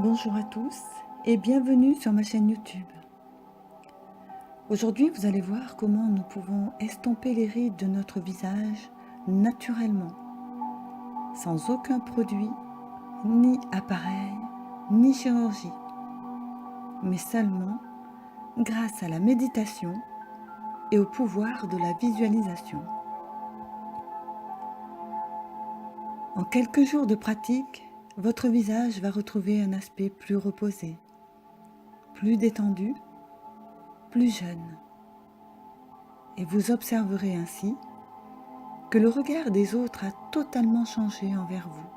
Bonjour à tous et bienvenue sur ma chaîne YouTube. Aujourd'hui, vous allez voir comment nous pouvons estomper les rides de notre visage naturellement, sans aucun produit, ni appareil, ni chirurgie, mais seulement grâce à la méditation et au pouvoir de la visualisation. En quelques jours de pratique, votre visage va retrouver un aspect plus reposé, plus détendu, plus jeune. Et vous observerez ainsi que le regard des autres a totalement changé envers vous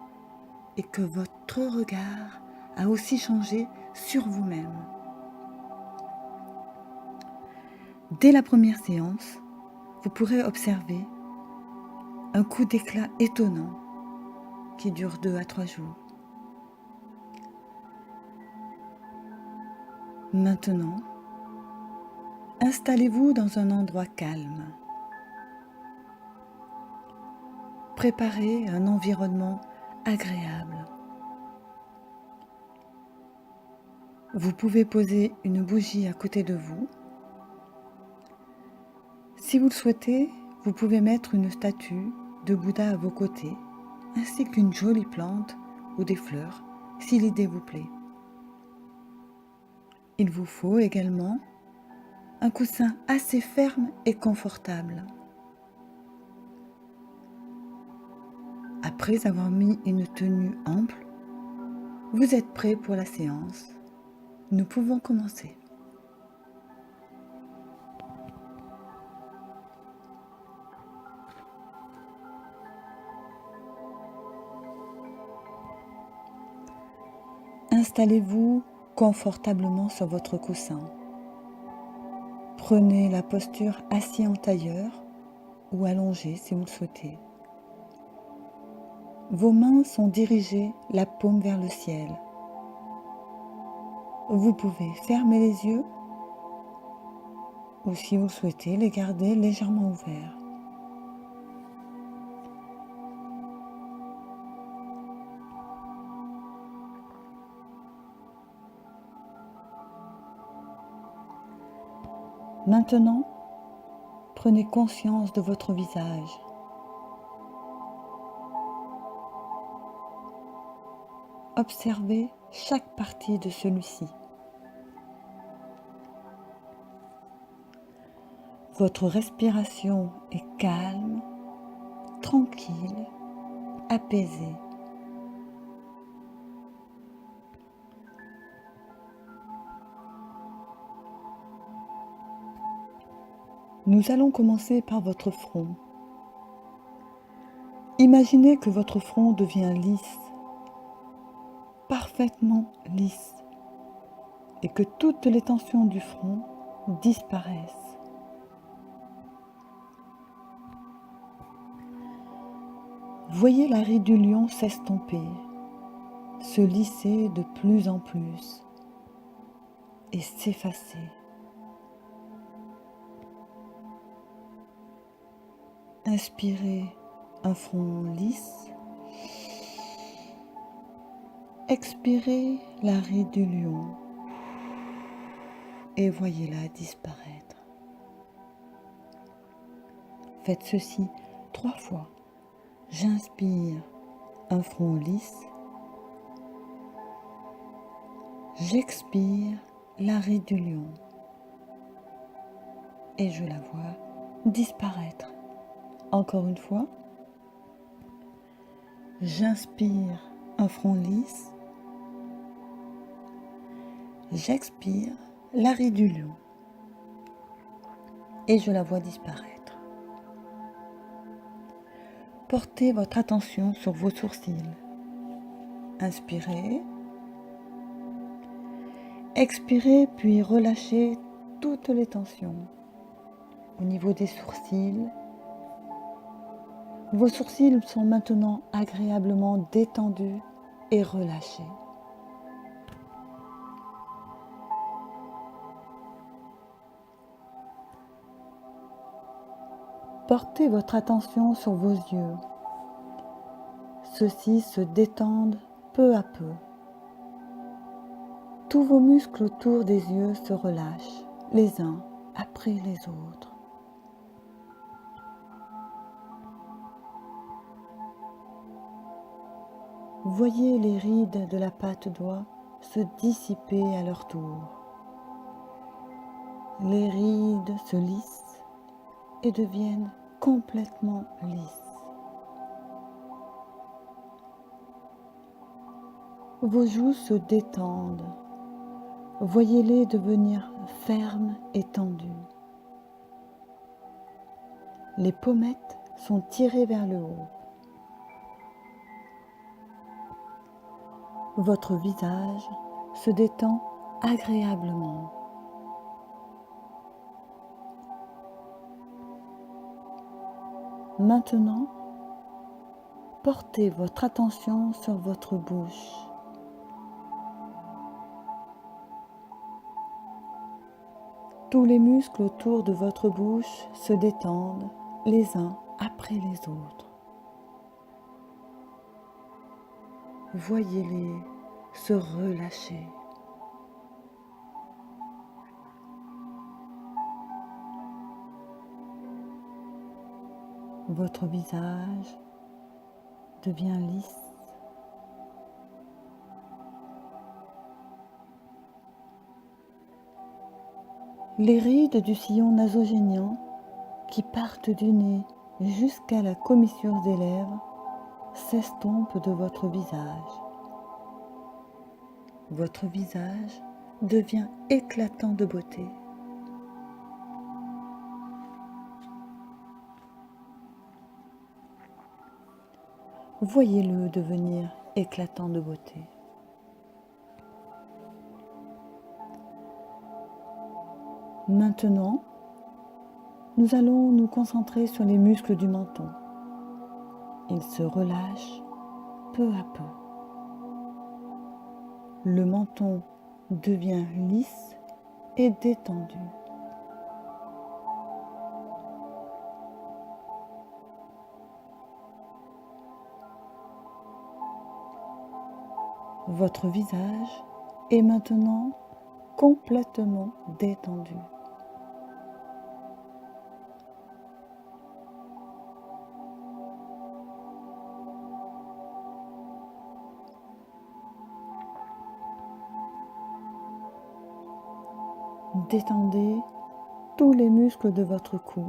et que votre regard a aussi changé sur vous-même. Dès la première séance, vous pourrez observer un coup d'éclat étonnant qui dure 2 à 3 jours. Maintenant, installez-vous dans un endroit calme. Préparez un environnement agréable. Vous pouvez poser une bougie à côté de vous. Si vous le souhaitez, vous pouvez mettre une statue de Bouddha à vos côtés, ainsi qu'une jolie plante ou des fleurs, si l'idée vous plaît. Il vous faut également un coussin assez ferme et confortable. Après avoir mis une tenue ample, vous êtes prêt pour la séance. Nous pouvons commencer. Installez-vous confortablement sur votre coussin. Prenez la posture assis en tailleur ou allongé si vous le souhaitez. Vos mains sont dirigées la paume vers le ciel. Vous pouvez fermer les yeux ou si vous le souhaitez, les garder légèrement ouverts. Maintenant, prenez conscience de votre visage. Observez chaque partie de celui-ci. Votre respiration est calme, tranquille, apaisée. Nous allons commencer par votre front. Imaginez que votre front devient lisse, parfaitement lisse, et que toutes les tensions du front disparaissent. Voyez la ride du lion s'estomper, se lisser de plus en plus et s'effacer. Inspirez un front lisse. Expirez la ride du lion et voyez-la disparaître. Faites ceci 3 fois. J'inspire un front lisse. J'expire la ride du lion et je la vois disparaître. Encore une fois, j'inspire un front lisse. J'expire la ride du lion et je la vois disparaître. Portez votre attention sur vos sourcils. Inspirez. Expirez puis relâchez toutes les tensions. Au niveau des sourcils, vos sourcils sont maintenant agréablement détendus et relâchés. Portez votre attention sur vos yeux. Ceux-ci se détendent peu à peu. tous vos muscles autour des yeux se relâchent, les uns après les autres. Voyez les rides de la patte doigt se dissiper à leur tour. Les rides se lissent et deviennent complètement lisses. Vos joues se détendent. Voyez-les devenir fermes et tendues. Les pommettes sont tirées vers le haut. Votre visage se détend agréablement. Maintenant, portez votre attention sur votre bouche. Tous les muscles autour de votre bouche se détendent les uns après les autres. Voyez-les se relâcher. Votre visage devient lisse. Les rides du sillon nasogénian qui partent du nez jusqu'à la commissure des lèvres s'estompent de votre visage. Votre visage devient éclatant de beauté. Voyez-le devenir éclatant de beauté. Maintenant, nous allons nous concentrer sur les muscles du menton. Ils se relâchent peu à peu. Le menton devient lisse et détendu. Votre visage est maintenant complètement détendu. Détendez tous les muscles de votre cou.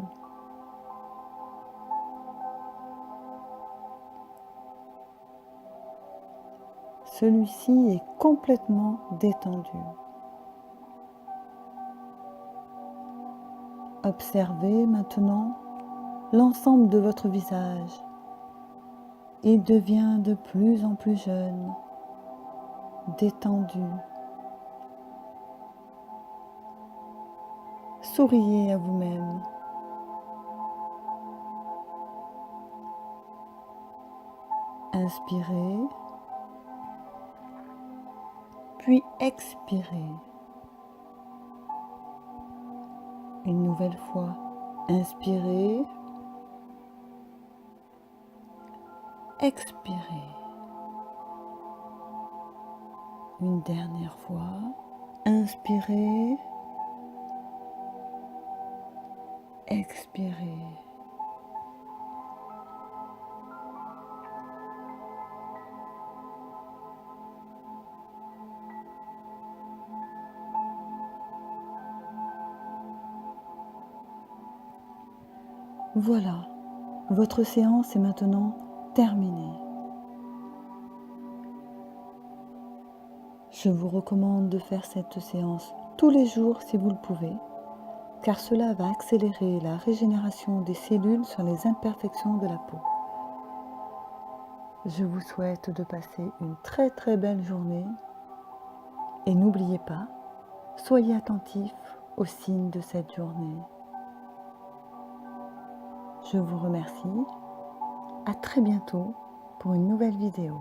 Celui-ci est complètement détendu. Observez maintenant l'ensemble de votre visage. Il devient de plus en plus jeune, détendu. Souriez à vous-même. Inspirez, puis expirez. Une nouvelle fois, inspirez, expirez. Une dernière fois, inspirez, expirez. Voilà, votre séance est maintenant terminée. Je vous recommande de faire cette séance tous les jours si vous le pouvez, car cela va accélérer la régénération des cellules sur les imperfections de la peau. Je vous souhaite de passer une très belle journée et n'oubliez pas, soyez attentifs aux signes de cette journée. Je vous remercie. À très bientôt pour une nouvelle vidéo.